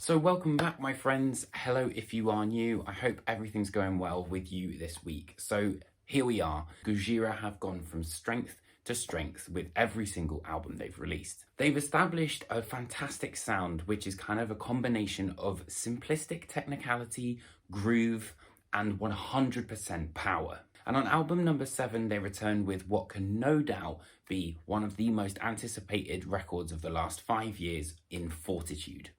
So welcome back, my friends. Hello if you are new. I hope everything's going well with you this week. So here we are. Gojira have gone from strength to strength with every single album they've released. They've established a fantastic sound, which is kind of a combination of simplistic technicality, groove, and 100% power. And on album number 7, they return with what can no doubt be one of the most anticipated records of the last 5 years in Fortitude.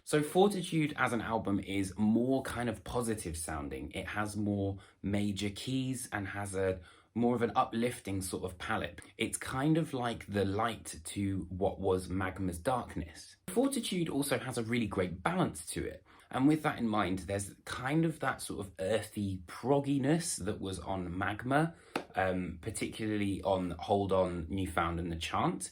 So Fortitude as an album is more kind of positive sounding. It has more major keys and has a more of an uplifting sort of palette. It's kind of like the light to what was Magma's darkness. Fortitude also has a really great balance to it. And with that in mind, there's kind of that sort of earthy progginess that was on Magma, particularly on Hold On, Newfound and The Chant,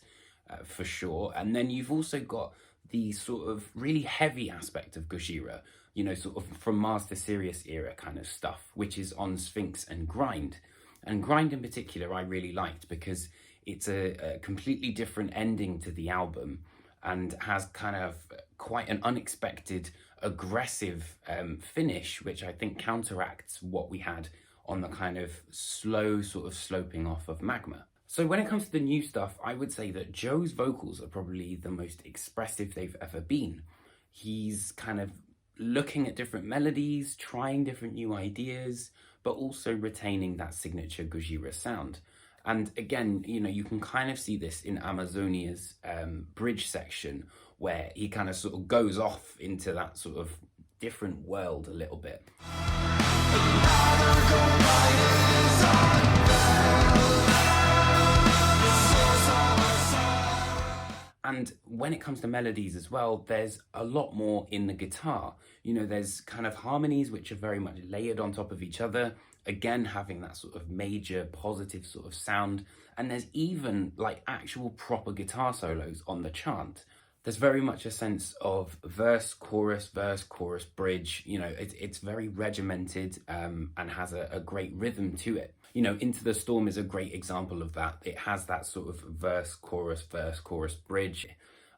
for sure. And then you've also got the sort of really heavy aspect of Gojira, you know, sort of from Mars to Sirius era kind of stuff, which is on Sphinx and Grind. And Grind in particular I really liked because it's a completely different ending to the album and has kind of quite an unexpected, aggressive finish, which I think counteracts what we had on the kind of slow sort of sloping off of Magma. So when it comes to the new stuff, I would say that Joe's vocals are probably the most expressive they've ever been. He's kind of looking at different melodies, trying different new ideas, but also retaining that signature Gojira sound. And again, you know, you can kind of see this in Amazonia's bridge section, where he kind of sort of goes off into that sort of different world a little bit. And when it comes to melodies as well, there's a lot more in the guitar. You know, there's kind of harmonies which are very much layered on top of each other, again having that sort of major positive sort of sound. And there's even like actual proper guitar solos on The Chant. There's very much a sense of verse, chorus, bridge. You know, it's very regimented and has a great rhythm to it. You know, Into the Storm is a great example of that. It has that sort of verse, chorus, bridge.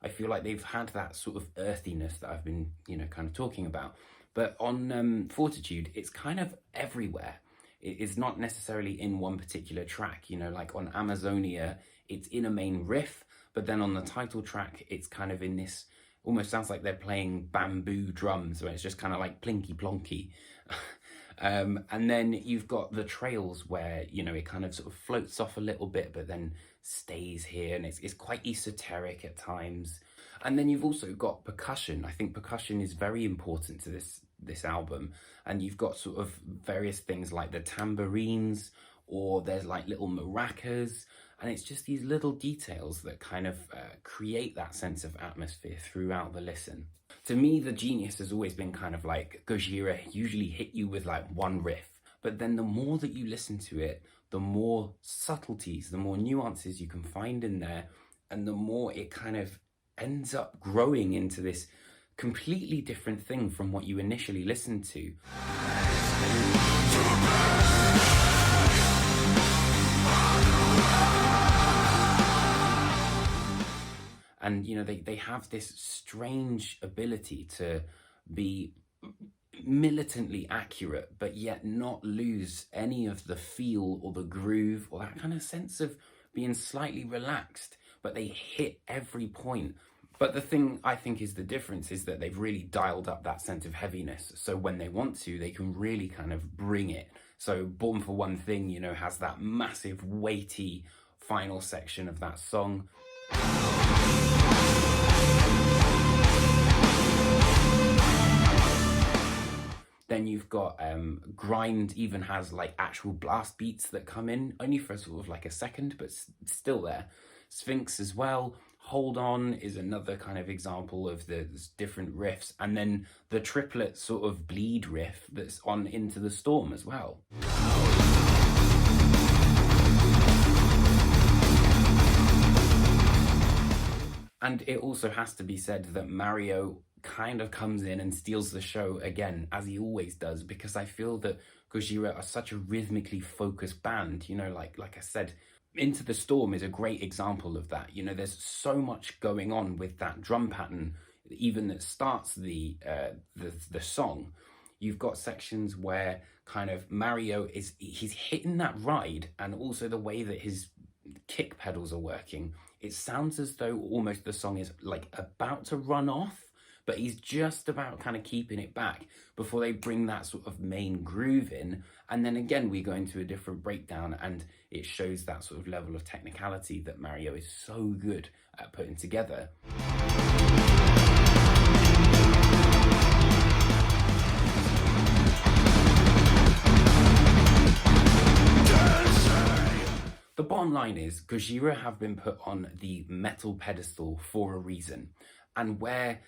I feel like they've had that sort of earthiness that I've been, you know, kind of talking about. But on Fortitude, it's kind of everywhere. It's not necessarily in one particular track. You know, like on Amazonia, it's in a main riff, but then on the title track, it's kind of in this, almost sounds like they're playing bamboo drums, where it's just kind of like plinky plonky. And then you've got the trails where, you know, it kind of sort of floats off a little bit, but then stays here, and it's quite esoteric at times. And then you've also got percussion. I think percussion is very important to this album. And you've got sort of various things like the tambourines, or there's like little maracas. And it's just these little details that kind of create that sense of atmosphere throughout the listen. To me, the genius has always been kind of like Gojira usually hit you with like one riff, but then the more that you listen to it, the more subtleties, the more nuances you can find in there, and the more it kind of ends up growing into this completely different thing from what you initially listened to. And, you know, they have this strange ability to be militantly accurate, but yet not lose any of the feel or the groove or that kind of sense of being slightly relaxed, but they hit every point. But the thing I think is the difference is that they've really dialed up that sense of heaviness. So when they want to, they can really kind of bring it. So Born for One Thing, you know, has that massive weighty final section of that song. Then you've got Grind even has like actual blast beats that come in, only for sort of like a second, but still there. Sphinx as well. Hold On is another kind of example of the different riffs. And then the triplet sort of bleed riff that's on Into the Storm as well. And it also has to be said that Mario kind of comes in and steals the show again, as he always does, because I feel that Gojira are such a rhythmically focused band. You know, like I said, Into the Storm is a great example of that. You know, there's so much going on with that drum pattern, even that starts the song. You've got sections where kind of Mario he's hitting that ride, and also the way that his kick pedals are working. It sounds as though almost the song is like about to run off, but he's just about kind of keeping it back before they bring that sort of main groove in. And then again, we go into a different breakdown, and it shows that sort of level of technicality that Mario is so good at putting together. The bottom line is, Gojira have been put on the metal pedestal for a reason. And where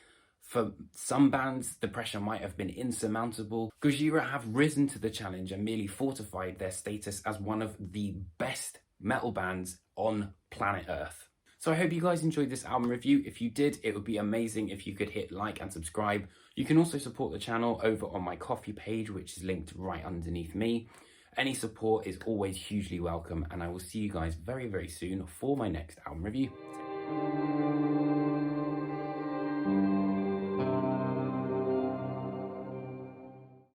for some bands the pressure might have been insurmountable, Gojira have risen to the challenge and merely fortified their status as one of the best metal bands on planet Earth. So I hope you guys enjoyed this album review. If you did, it would be amazing if you could hit like and subscribe. You can also support the channel over on my Ko-fi page, which is linked right underneath me. Any support is always hugely welcome, and I will see you guys very, very soon for my next album review.